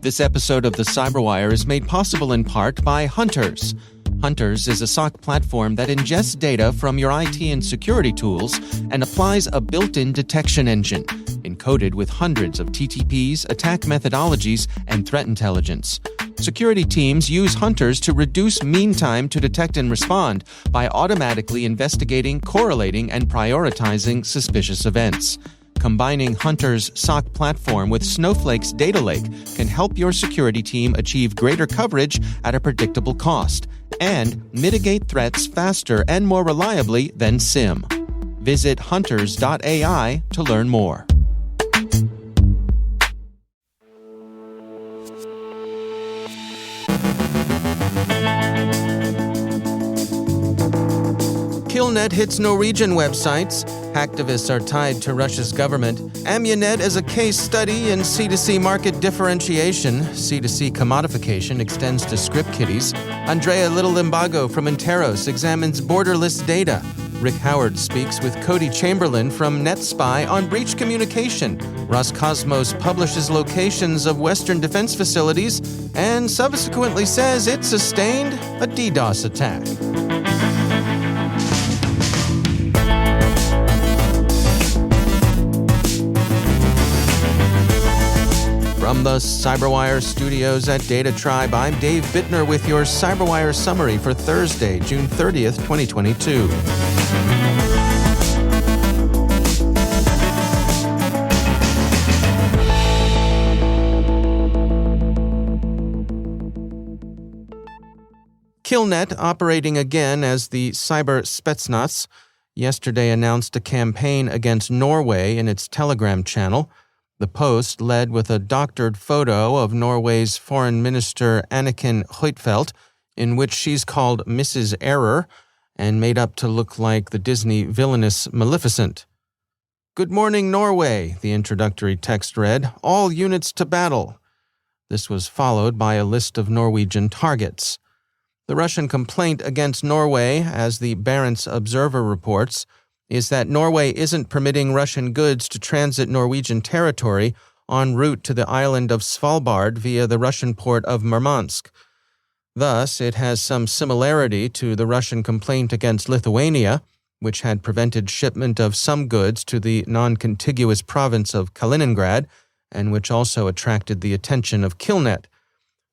This episode of the CyberWire is made possible in part by Hunters. Hunters is a SOC platform that ingests data from your IT and security tools and applies a built-in detection engine, encoded with hundreds of TTPs, attack methodologies, and threat intelligence. Security teams use Hunters to reduce mean time to detect and respond by automatically investigating, correlating, and prioritizing suspicious events. Combining Hunter's SOC platform with Snowflake's data lake can help your security team achieve greater coverage at a predictable cost and mitigate threats faster and more reliably than SIEM. Visit hunters.ai to learn more. Killnet hits Norwegian websites. Hacktivists are tied to Russia's government. Amunet is a case study in C2C market differentiation. C2C commodification extends to script kiddies. Andrea Little-Limbago from Interos examines borderless data. Rick Howard speaks with Cody Chamberlain from NetSpy on breach communication. Roscosmos publishes locations of Western defense facilities and subsequently says it sustained a DDoS attack. From the CyberWire studios at Data Tribe, I'm Dave Bittner with your CyberWire summary for Thursday, June 30th, 2022. Killnet, operating again as the Cyber Spetsnaz, yesterday announced a campaign against Norway in its Telegram channel. The post led with a doctored photo of Norway's Foreign Minister Anniken Huitfeldt, in which she's called Mrs. Error and made up to look like the Disney villainess Maleficent. "Good morning, Norway," the introductory text read. "All units to battle." This was followed by a list of Norwegian targets. The Russian complaint against Norway, as the Barents Observer reports, is that Norway isn't permitting Russian goods to transit Norwegian territory en route to the island of Svalbard via the Russian port of Murmansk. Thus, it has some similarity to the Russian complaint against Lithuania, which had prevented shipment of some goods to the non-contiguous province of Kaliningrad, and which also attracted the attention of Killnet.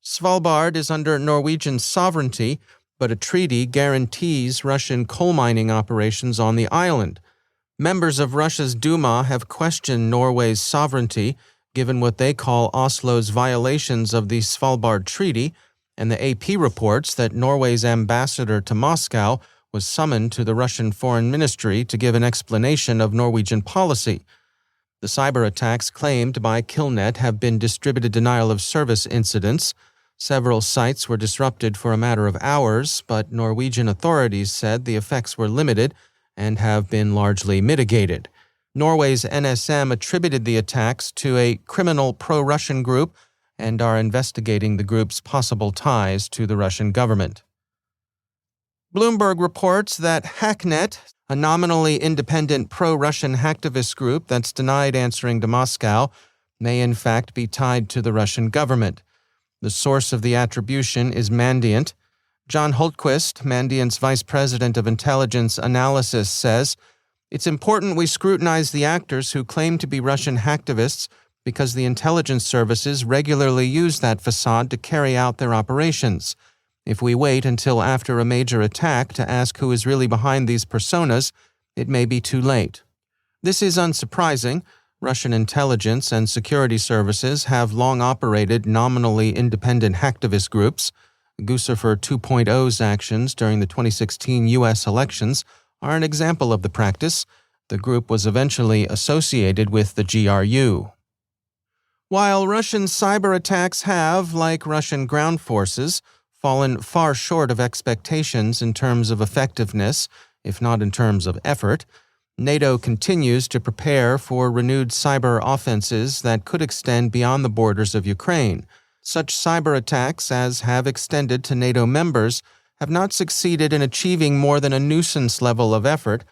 Svalbard is under Norwegian sovereignty, but a treaty guarantees Russian coal mining operations on the island. Members of Russia's Duma have questioned Norway's sovereignty, given what they call Oslo's violations of the Svalbard Treaty, and the AP reports that Norway's ambassador to Moscow was summoned to the Russian Foreign Ministry to give an explanation of Norwegian policy. The cyber attacks claimed by Killnet have been distributed denial-of-service incidents. Several sites were disrupted for a matter of hours, but Norwegian authorities said the effects were limited and have been largely mitigated. Norway's NSM attributed the attacks to a criminal pro-Russian group and are investigating the group's possible ties to the Russian government. Bloomberg reports that Hacknet, a nominally independent pro-Russian hacktivist group that's denied answering to Moscow, may in fact be tied to the Russian government. The source of the attribution is Mandiant. John Hultquist, Mandiant's vice president of intelligence analysis, says, "It's important we scrutinize the actors who claim to be Russian hacktivists because the intelligence services regularly use that facade to carry out their operations. If we wait until after a major attack to ask who is really behind these personas, it may be too late." This is unsurprising. Russian intelligence and security services have long operated nominally independent hacktivist groups. Guccifer 2.0's actions during the 2016 U.S. elections are an example of the practice. The group was eventually associated with the GRU. While Russian cyber attacks have, like Russian ground forces, fallen far short of expectations in terms of effectiveness, if not in terms of effort, NATO continues to prepare for renewed cyber offenses that could extend beyond the borders of Ukraine. Such cyber attacks as have extended to NATO members have not succeeded in achieving more than a nuisance level of effort,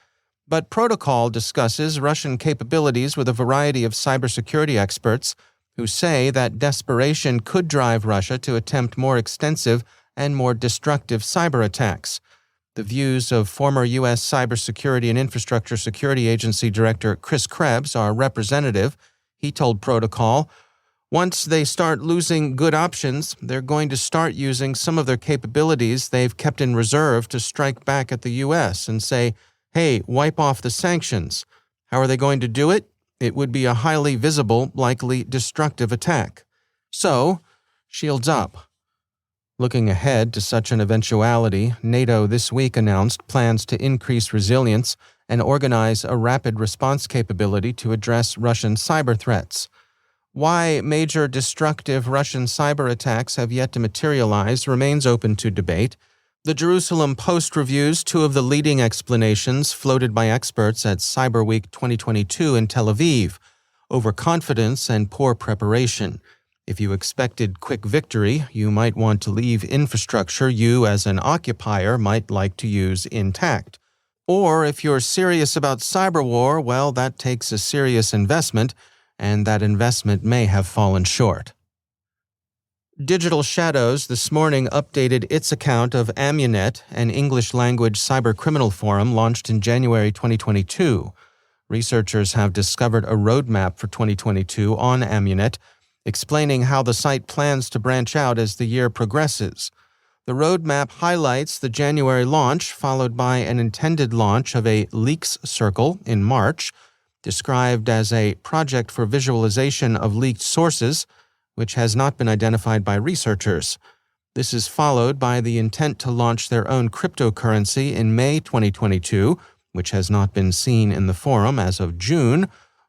but Protocol discusses Russian capabilities with a variety of cybersecurity experts, who say that desperation could drive Russia to attempt more extensive and more destructive cyber attacks. The views of former U.S. Cybersecurity and Infrastructure Security Agency Director Chris Krebs are representative. He told Protocol, "Once they start losing good options, they're going to start using some of their capabilities they've kept in reserve to strike back at the U.S. and say, hey, wipe off the sanctions. How are they going to do it? It would be a highly visible, likely destructive attack. So, shields up." Looking ahead to such an eventuality, NATO this week announced plans to increase resilience and organize a rapid response capability to address Russian cyber threats. Why major destructive Russian cyber attacks have yet to materialize remains open to debate. The Jerusalem Post reviews two of the leading explanations floated by experts at Cyber Week 2022 in Tel Aviv: overconfidence and poor preparation. If you expected quick victory, you might want to leave infrastructure you as an occupier might like to use intact. Or if you're serious about cyber war, well, that takes a serious investment, and that investment may have fallen short. Digital Shadows this morning updated its account of Amunet, an English-language cybercriminal forum launched in January 2022. Researchers have discovered a roadmap for 2022 on Amunet, explaining how the site plans to branch out as the year progresses. The roadmap highlights the January launch, followed by an intended launch of a leaks circle in March, described as a project for visualization of leaked sources, which has not been identified by researchers. This is followed by the intent to launch their own cryptocurrency in May 2022, which has not been seen in the forum as of June,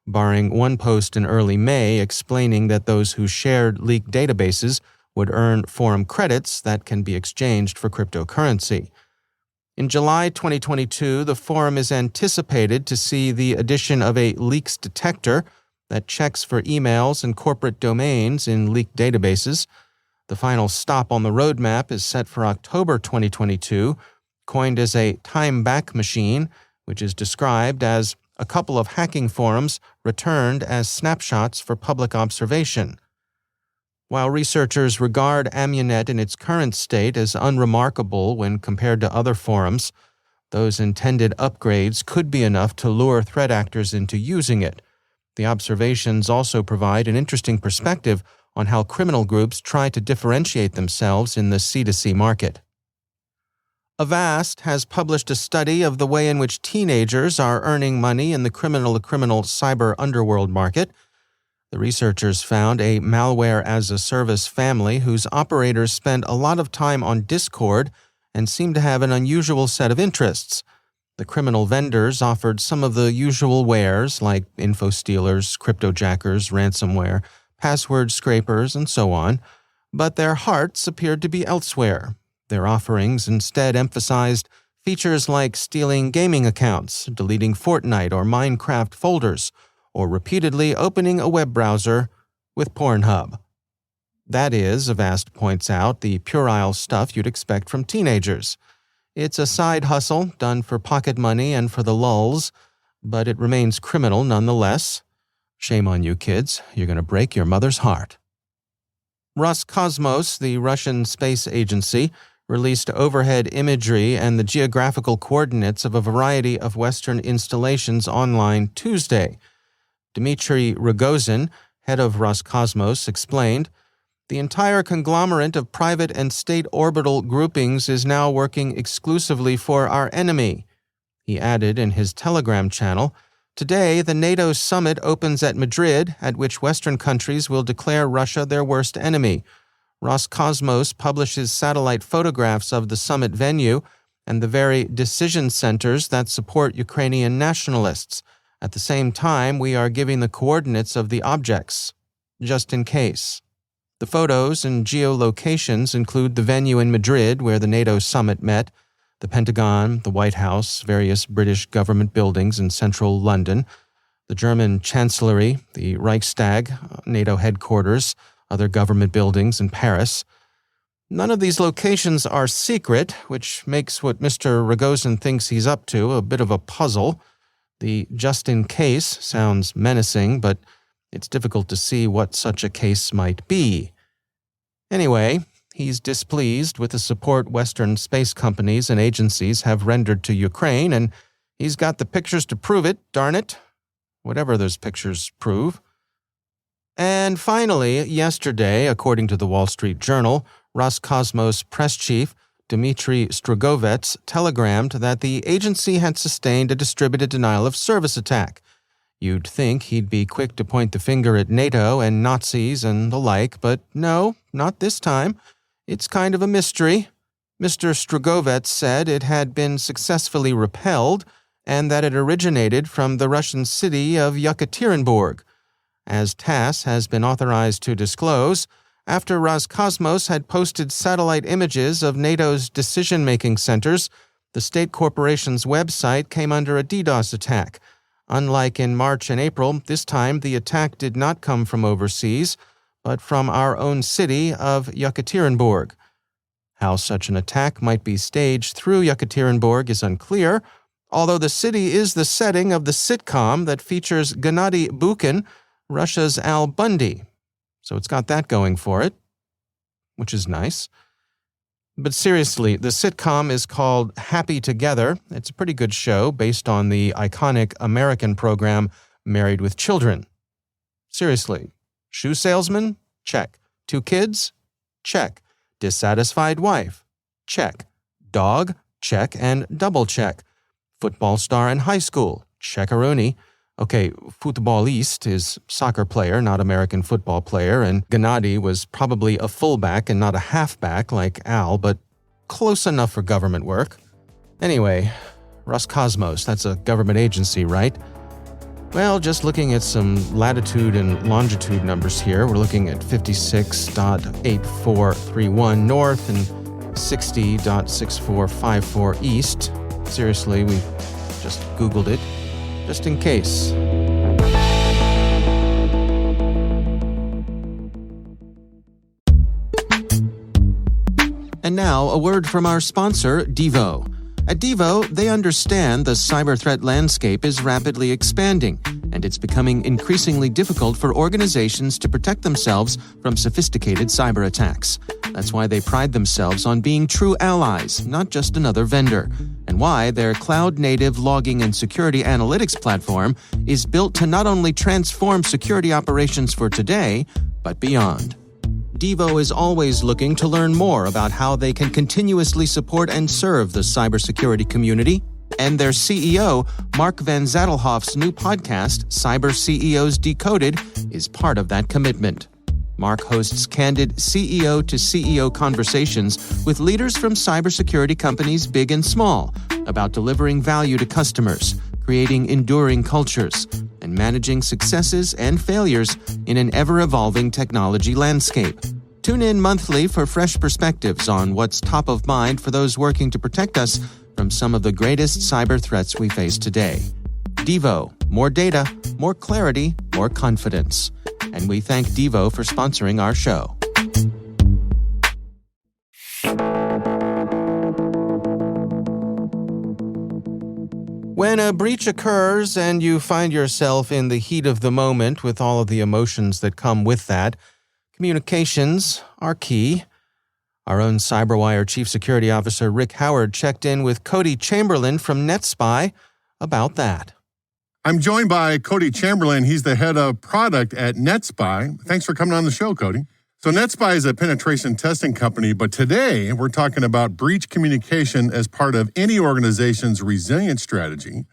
barring one post in early May explaining that those who shared leaked databases would earn forum credits that can be exchanged for cryptocurrency. In July 2022, the forum is anticipated to see the addition of a leaks detector that checks for emails and corporate domains in leaked databases. The final stop on the roadmap is set for October 2022, coined as a time-back machine, which is described as a couple of hacking forums returned as snapshots for public observation. While researchers regard Amunet in its current state as unremarkable when compared to other forums, those intended upgrades could be enough to lure threat actors into using it. The observations also provide an interesting perspective on how criminal groups try to differentiate themselves in the C2C market. Avast has published a study of the way in which teenagers are earning money in the criminal-to-criminal cyber underworld market. The researchers found a malware-as-a-service family whose operators spend a lot of time on Discord and seem to have an unusual set of interests. The criminal vendors offered some of the usual wares like info stealers, cryptojackers, ransomware, password scrapers, and so on, but their hearts appeared to be elsewhere. Their offerings instead emphasized features like stealing gaming accounts, deleting Fortnite or Minecraft folders, or repeatedly opening a web browser with Pornhub. That is, Avast points out, the puerile stuff you'd expect from teenagers. It's a side hustle done for pocket money and for the lulz, but it remains criminal nonetheless. Shame on you, kids. You're going to break your mother's heart. Roscosmos, the Russian space agency, released overhead imagery and the geographical coordinates of a variety of Western installations online Tuesday. Dmitry Rogozin, head of Roscosmos, explained, "The entire conglomerate of private and state orbital groupings is now working exclusively for our enemy." He added in his Telegram channel, "Today, the NATO summit opens at Madrid, at which Western countries will declare Russia their worst enemy. Roscosmos publishes satellite photographs of the summit venue and the very decision centers that support Ukrainian nationalists. At the same time, we are giving the coordinates of the objects, just in case." The photos and geolocations include the venue in Madrid where the NATO summit met, the Pentagon, the White House, various British government buildings in central London, the German Chancellery, the Reichstag, NATO headquarters, other government buildings in Paris. None of these locations are secret, which makes what Mr. Rogozin thinks he's up to a bit of a puzzle. The just in case sounds menacing, but it's difficult to see what such a case might be. Anyway, he's displeased with the support Western space companies and agencies have rendered to Ukraine, and he's got the pictures to prove it, darn it. Whatever those pictures prove. And finally, yesterday, according to the Wall Street Journal, Roscosmos press chief Dmitry Strogovets telegrammed that the agency had sustained a distributed denial-of-service attack. You'd think he'd be quick to point the finger at NATO and Nazis and the like, but no, not this time. It's kind of a mystery. Mr. Strogovets said it had been successfully repelled and that it originated from the Russian city of Yekaterinburg. As TASS has been authorized to disclose, after Roscosmos had posted satellite images of NATO's decision-making centers, the state corporation's website came under a DDoS attack. Unlike in March and April, this time the attack did not come from overseas, but from our own city of Yekaterinburg. How such an attack might be staged through Yekaterinburg is unclear, although the city is the setting of the sitcom that features Gennady Bukin, Russia's Al Bundy. So it's got that going for it, which is nice. But seriously, the sitcom is called Happy Together. It's a pretty good show based on the iconic American program Married with Children. Seriously, shoe salesman? Check. 2 kids? Check. Dissatisfied wife? Check. Dog? Check and double check. Football star in high school? Checkaroonie. Okay, futbolist is soccer player, not American football player, and Gennady was probably a fullback and not a halfback like Al, but close enough for government work. Anyway, Roscosmos, that's a government agency, right? Well, just looking at some latitude and longitude numbers here, we're looking at 56.8431 north and 60.6454 east. Seriously, we just Googled it. Just in case. And now, a word from our sponsor, Devo. At Devo, they understand the cyber threat landscape is rapidly expanding, and it's becoming increasingly difficult for organizations to protect themselves from sophisticated cyber attacks. That's why they pride themselves on being true allies, not just another vendor, and why their cloud-native logging and security analytics platform is built to not only transform security operations for today, but beyond. Devo is always looking to learn more about how they can continuously support and serve the cybersecurity community, and their CEO, Mark Van Zadelhoff's new podcast, Cyber CEOs Decoded, is part of that commitment. Mark hosts candid CEO-to-CEO conversations with leaders from cybersecurity companies big and small about delivering value to customers, creating enduring cultures, and managing successes and failures in an ever-evolving technology landscape. Tune in monthly for fresh perspectives on what's top of mind for those working to protect us from some of the greatest cyber threats we face today. Devo, more data, more clarity, more confidence. And we thank Devo for sponsoring our show. When a breach occurs and you find yourself in the heat of the moment with all of the emotions that come with that, communications are key. Our own CyberWire Chief Security Officer Rick Howard checked in with Cody Chamberlain from NetSpy about that. I'm joined by Cody Chamberlain. He's the head of product at NetSpy. Thanks for coming on the show, Cody. So NetSpy is a penetration testing company, but today we're talking about breach communication as part of any organization's resilience strategy.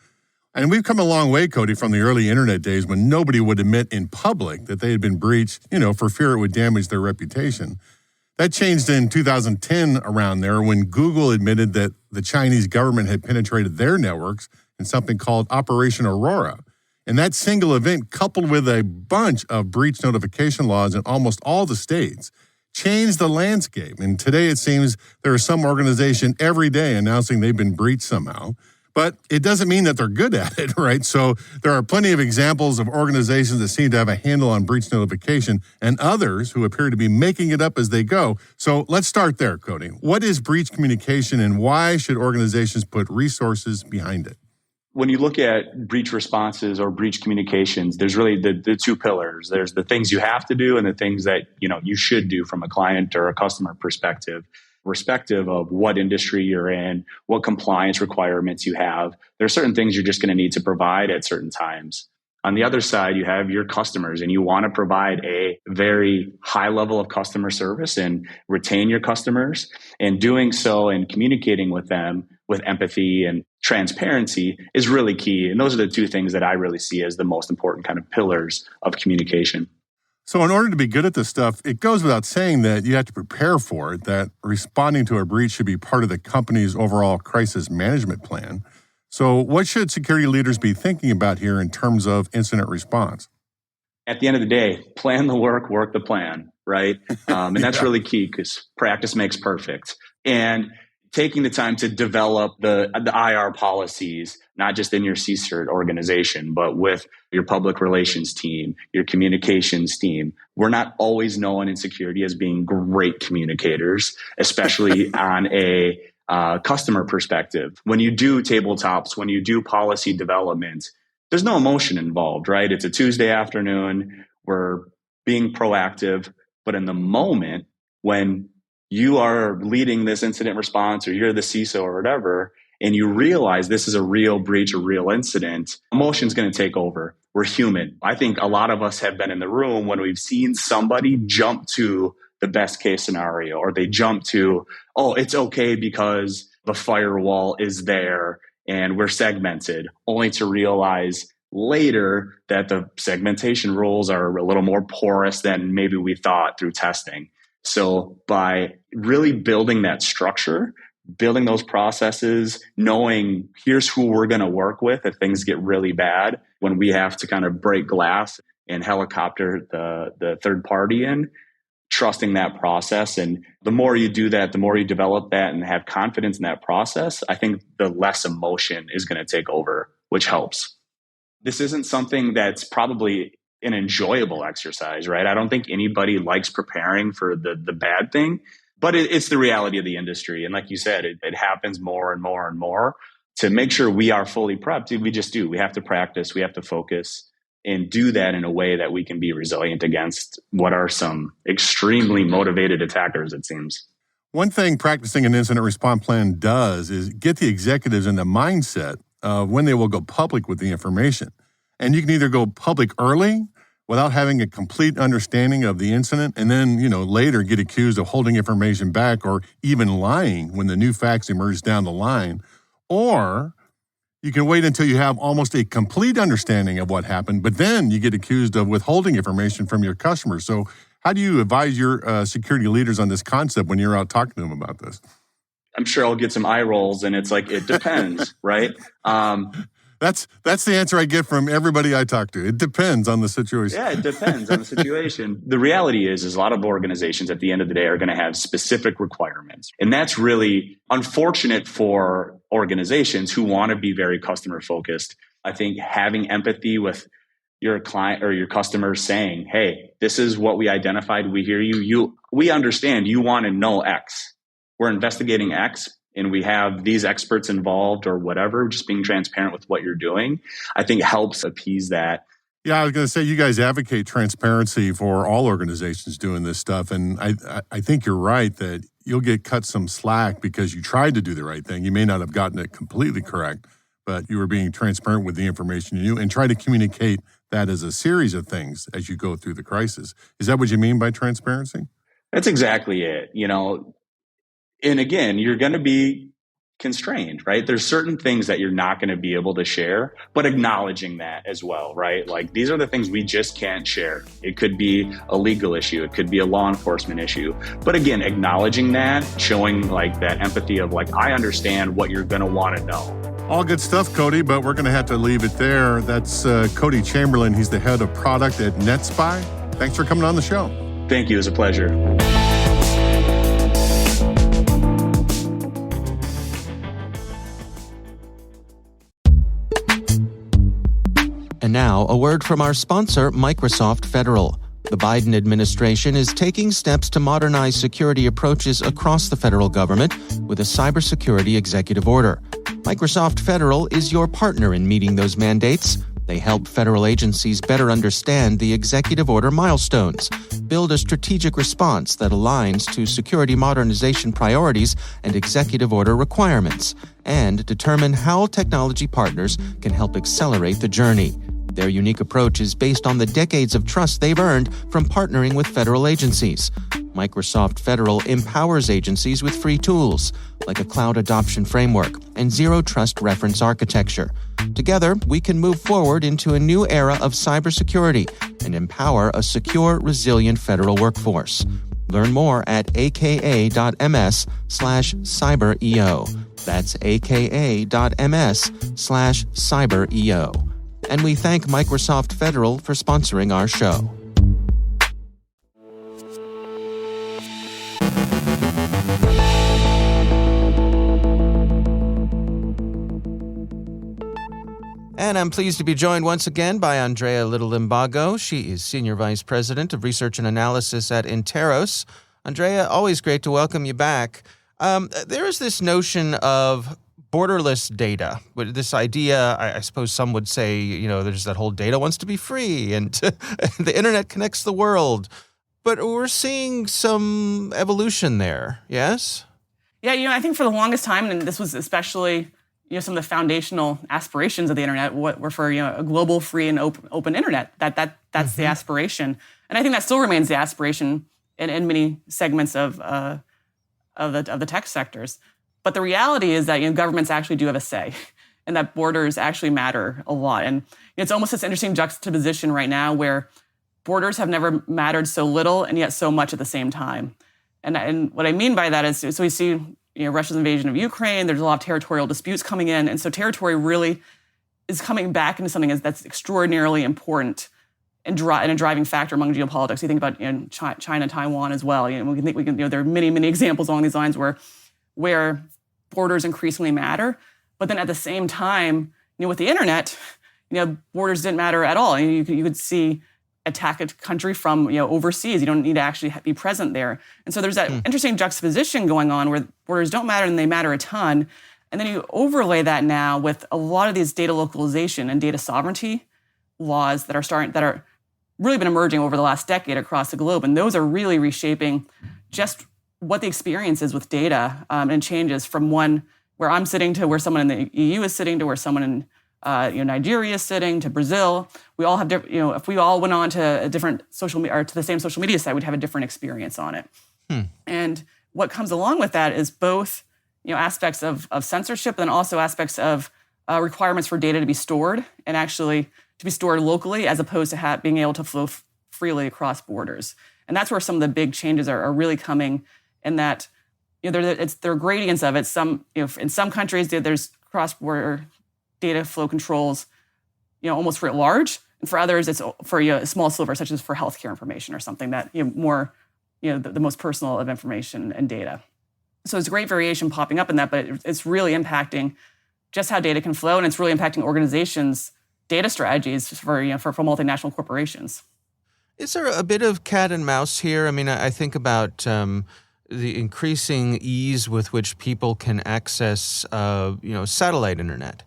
And we've come a long way, Cody, from the early internet days when nobody would admit in public that they had been breached, for fear it would damage their reputation. That changed in 2010 around there when Google admitted that the Chinese government had penetrated their networks in something called Operation Aurora. And that single event, coupled with a bunch of breach notification laws in almost all the states, changed the landscape. And today it seems there is some organization every day announcing they've been breached somehow. But it doesn't mean that they're good at it, right? So there are plenty of examples of organizations that seem to have a handle on breach notification and others who appear to be making it up as they go. So let's start there, Cody. What is breach communication and why should organizations put resources behind it? When you look at breach responses or breach communications, there's really the two pillars. There's the things you have to do and the things that you should do from a client or a customer perspective, respective of what industry you're in, what compliance requirements you have. There are certain things you're just going to need to provide at certain times. On the other side, you have your customers, and you want to provide a very high level of customer service and retain your customers. And doing so and communicating with them with empathy and transparency is really key. And those are the two things that I really see as the most important kind of pillars of communication. So in order to be good at this stuff, it goes without saying that you have to prepare for it, that responding to a breach should be part of the company's overall crisis management plan. So what should security leaders be thinking about here in terms of incident response? At the end of the day, plan the work the plan, right? And that's really key because practice makes perfect. And taking the time to develop the IR policies, not just in your CSIRT organization, but with your public relations team, your communications team. We're not always known in security as being great communicators, especially on a customer perspective. When you do tabletops, when you do policy development, there's no emotion involved, right? It's a Tuesday afternoon. We're being proactive. But in the moment when you are leading this incident response or you're the CISO or whatever, and you realize this is a real breach, a real incident, emotion's going to take over. We're human. I think a lot of us have been in the room when we've seen somebody jump to the best case scenario, or they jump to, oh, it's okay because the firewall is there and we're segmented, only to realize later that the segmentation rules are a little more porous than maybe we thought through testing. So by really building that structure, building those processes, knowing here's who we're going to work with if things get really bad, when we have to kind of break glass and helicopter the third party in, trusting that process. And the more you do that, the more you develop that and have confidence in that process, I think the less emotion is going to take over, which helps. This isn't something that's probably an enjoyable exercise, right? I don't think anybody likes preparing for the bad thing, but it's the reality of the industry. And like you said, it happens more and more and more. To make sure we are fully prepped, we just do. We have to practice, we have to focus, and do that in a way that we can be resilient against what are some extremely motivated attackers, it seems. One thing practicing an incident response plan does is get the executives in the mindset of when they will go public with the information. And you can either go public early without having a complete understanding of the incident, and then, later get accused of holding information back or even lying when the new facts emerge down the line. Or you can wait until you have almost a complete understanding of what happened, but then you get accused of withholding information from your customers. So how do you advise your security leaders on this concept when you're out talking to them about this? I'm sure I'll get some eye rolls, and it's like, it depends, right? That's the answer I get from everybody I talk to. It depends on the situation. Yeah, it depends on the situation. The reality is a lot of organizations at the end of the day are going to have specific requirements. And that's really unfortunate for organizations who want to be very customer focused. I think having empathy with your client or your customers saying, hey, this is what we identified. We hear you. We understand you want to know X. We're investigating X. And we have these experts involved or whatever, just being transparent with what you're doing, I think helps appease that. Yeah, I was going to say, you guys advocate transparency for all organizations doing this stuff. And I think you're right that you'll get cut some slack because you tried to do the right thing. You may not have gotten it completely correct, but you were being transparent with the information you knew and try to communicate that as a series of things as you go through the crisis. Is that what you mean by transparency? That's exactly it. And again, you're going to be constrained, right? There's certain things that you're not going to be able to share, but acknowledging that as well, right? Like, these are the things we just can't share. It could be a legal issue. It could be a law enforcement issue. But again, acknowledging that, showing like that empathy of like, I understand what you're going to want to know. All good stuff, Cody, but we're going to have to leave it there. That's Cody Chamberlain. He's the head of product at NetSpy. Thanks for coming on the show. Thank you. It was a pleasure. And now, a word from our sponsor, Microsoft Federal. The Biden administration is taking steps to modernize security approaches across the federal government with a cybersecurity executive order. Microsoft Federal is your partner in meeting those mandates. They help federal agencies better understand the executive order milestones, build a strategic response that aligns to security modernization priorities and executive order requirements, and determine how technology partners can help accelerate the journey. Their unique approach is based on the decades of trust they've earned from partnering with federal agencies. Microsoft Federal empowers agencies with free tools, like a cloud adoption framework and zero-trust reference architecture. Together, we can move forward into a new era of cybersecurity and empower a secure, resilient federal workforce. Learn more at aka.ms/cyberEO. That's aka.ms/cyberEO. And we thank Microsoft Federal for sponsoring our show. And I'm pleased to be joined once again by Andrea Little-Limbago. She is Senior Vice President of Research and Analysis at Interos. Andrea, always great to welcome you back. There is this notion of borderless data. This idea, I suppose some would say, there's that whole data wants to be free and the internet connects the world. But we're seeing some evolution there, yes? Yeah, I think for the longest time, and this was especially, some of the foundational aspirations of the internet were for, a global, free, and open internet. That's the aspiration. And I think that still remains the aspiration in many segments of the tech sectors. But the reality is that governments actually do have a say, and that borders actually matter a lot. And it's almost this interesting juxtaposition right now where borders have never mattered so little and yet so much at the same time. And what I mean by that is, so we see Russia's invasion of Ukraine. There's a lot of territorial disputes coming in, and so territory really is coming back into something that's extraordinarily important and a driving factor among geopolitics. You think about China, Taiwan as well. We can there are many examples along these lines where borders increasingly matter. But then at the same time, with the internet, borders didn't matter at all. You could attack a country from overseas. You don't need to actually be present there. And so there's that interesting juxtaposition going on where borders don't matter and they matter a ton. And then you overlay that now with a lot of these data localization and data sovereignty laws that are really been emerging over the last decade across the globe. And those are really reshaping just what the experience is with data and changes from one where I'm sitting to where someone in the EU is sitting to where someone in Nigeria is sitting to Brazil. We all have different. If we all went on to a different social media or to the same social media site, we'd have a different experience on it. And what comes along with that is both aspects of censorship and also aspects of requirements for data to be stored and actually to be stored locally as opposed to being able to flow freely across borders. And that's where some of the big changes are really coming. In that, there are gradients of it. In some countries, there's cross-border data flow controls, almost writ large, and for others, it's for a small sliver, such as for healthcare information or something that more, the most personal of information and data. So there's great variation popping up in that, but it's really impacting just how data can flow, and it's really impacting organizations' data strategies for multinational corporations. Is there a bit of cat and mouse here? I mean, I think about the increasing ease with which people can access, satellite internet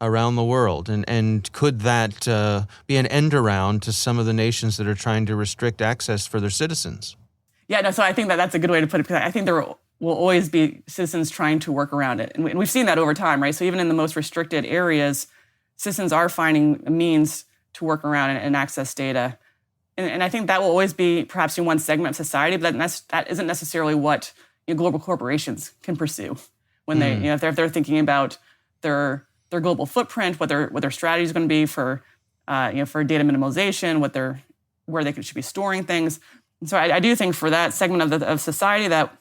around the world, and could that be an end around to some of the nations that are trying to restrict access for their citizens? Yeah, no. So I think that's a good way to put it. Because I think there will always be citizens trying to work around it, and we've seen that over time, right? So even in the most restricted areas, citizens are finding a means to work around and access data. And I think that will always be perhaps in one segment of society, but that isn't necessarily what global corporations can pursue when they, if they're thinking about their global footprint, what their strategy is going to be for data minimalization, where they should be storing things. And so I do think for that segment of society that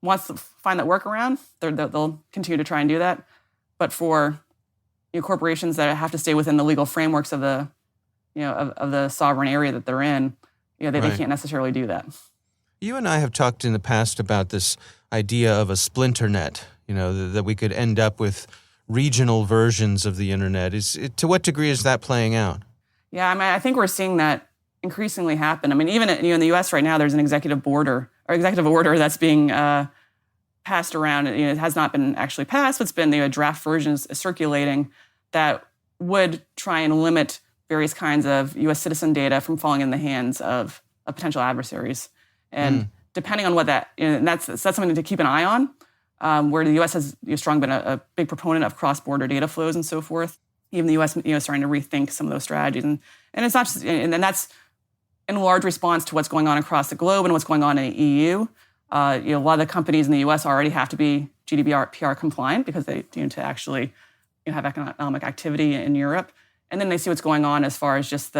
wants to find that workaround, they'll continue to try and do that. But for corporations that have to stay within the legal frameworks of the of the sovereign area that they're in, they can't necessarily do that. You and I have talked in the past about this idea of a splinter net, that we could end up with regional versions of the internet. To what degree is that playing out? Yeah, I think we're seeing that increasingly happen. I mean, even in the U.S. right now, there's an executive order that's being passed around. It has not been actually passed, but it's been draft versions circulating that would try and limit various kinds of U.S. citizen data from falling in the hands of potential adversaries. And depending on what that's something to keep an eye on, where the U.S. has strong been a big proponent of cross-border data flows and so forth. Even the U.S. starting to rethink some of those strategies, and it's not just, and that's in large response to what's going on across the globe and what's going on in the EU. A lot of the companies in the U.S. already have to be GDPR compliant because they need to actually have economic activity in Europe, and then they see what's going on as far as just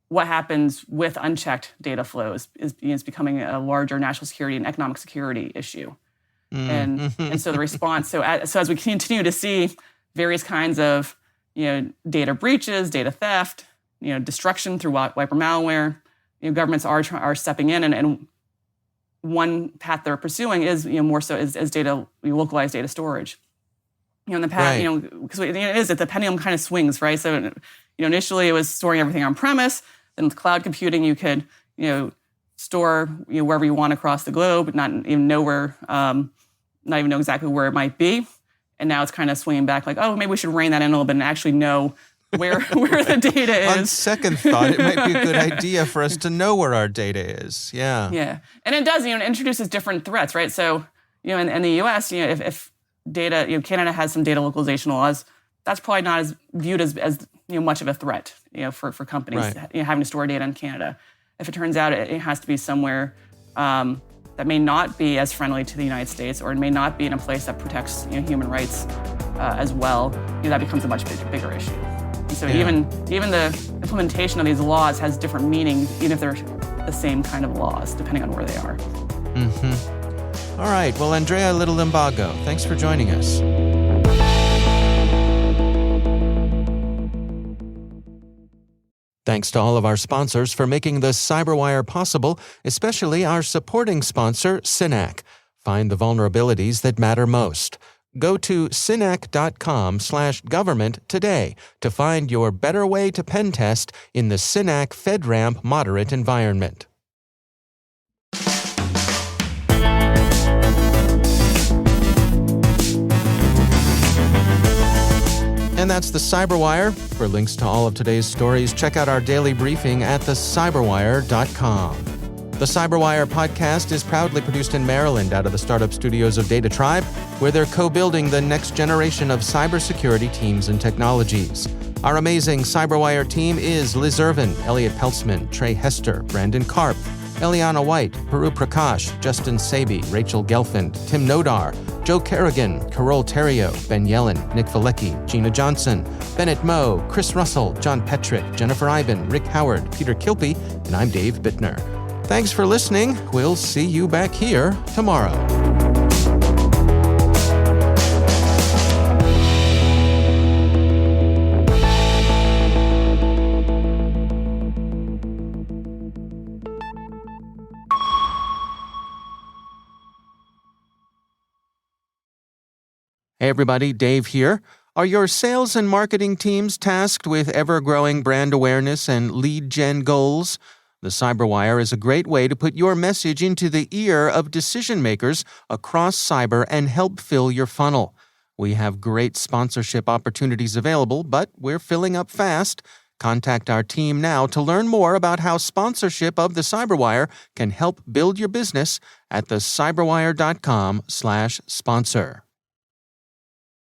what happens with unchecked data flows is becoming a larger national security and economic security issue, and so the response. So as we continue to see various kinds of data breaches, data theft, destruction through wiper malware, governments are stepping in, and one path they're pursuing is more so is data localized data storage. In the past, because it is the pendulum kind of swings, right? So initially it was storing everything on premise. Then with cloud computing, you could store wherever you want across the globe, not even know exactly where it might be. And now it's kind of swinging back, like, oh, maybe we should rein that in a little bit and actually know where the data is. On second thought, it might be a good idea for us to know where our data is. Yeah. Yeah, and it does. It introduces different threats, right? So in the U.S., if data, Canada has some data localization laws. That's probably not as viewed as much of a threat, for companies having to store data in Canada. If it turns out it has to be somewhere that may not be as friendly to the United States, or it may not be in a place that protects human rights as well, that becomes a much bigger issue. And so even the implementation of these laws has different meaning, even if they're the same kind of laws, depending on where they are. All right. Well, Andrea Little-Limbago, thanks for joining us. Thanks to all of our sponsors for making the CyberWire possible, especially our supporting sponsor, Synack. Find the vulnerabilities that matter most. Go to synack.com/government today to find your better way to pen test in the Synack FedRAMP moderate environment. And that's the CyberWire. For links to all of today's stories, check out our daily briefing at thecyberwire.com. The CyberWire podcast is proudly produced in Maryland out of the startup studios of Data Tribe, where they're co-building the next generation of cybersecurity teams and technologies. Our amazing CyberWire team is Liz Irvin, Elliot Peltzman, Trey Hester, Brandon Karp, Eliana White, Puru Prakash, Justin Sabi, Rachel Gelfand, Tim Nodar, Joe Kerrigan, Carol Terrio, Ben Yellen, Nick Valecki, Gina Johnson, Bennett Moe, Chris Russell, John Petrick, Jennifer Iben, Rick Howard, Peter Kilpie, and I'm Dave Bittner. Thanks for listening. We'll see you back here tomorrow. Hey everybody, Dave here. Are your sales and marketing teams tasked with ever-growing brand awareness and lead gen goals? The CyberWire is a great way to put your message into the ear of decision makers across cyber and help fill your funnel. We have great sponsorship opportunities available, but we're filling up fast. Contact our team now to learn more about how sponsorship of the CyberWire can help build your business at thecyberwire.com/sponsor.